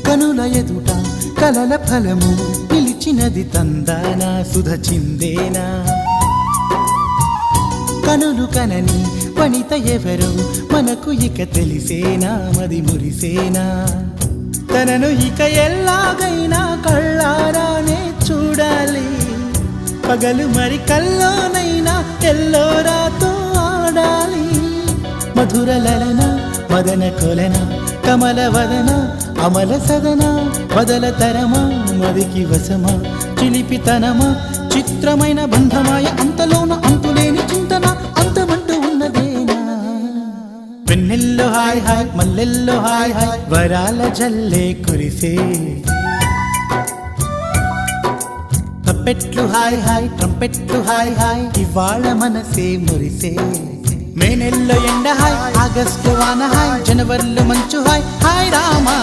కనుల ఎదుట కలల ఫలము పిలిచినది తందానా సుధ చిందేనా కనులు కనని వనిత ఎవరు మనకు ఇక తెలిసేనా మది మురిసేనా తనను ఇక ఎల్లాగైనా కళ్ళారానే చూడాలి పగలు మరి కల్లోనైనా ఎల్లోరాతో ఆడాలి మధుర లలన మదన కొలన కమల వదన అమల సదన వదల తరమా మదికి వశమా చిలిపితనమా చిత్రమైన బంధమాయ అంతలోన అంతులేని చింతన అంతమంటూ ఉన్నదేనా వెన్నెల్లో హాయ్ హాయ్ మల్లెల్లో హాయ్ హాయ్ వరాల జల్లే కురిసే తప్పెట్లు హాయ్ హాయ్ ట్రంపెట్లు హాయ్ హాయ్ ఇవాళ మనసే మురిసే మే నెలలో ఎండ హాయ్ ఆగస్టు వాన హాయ్ జనవరిలో మంచు హాయ్ హాయ్ రామా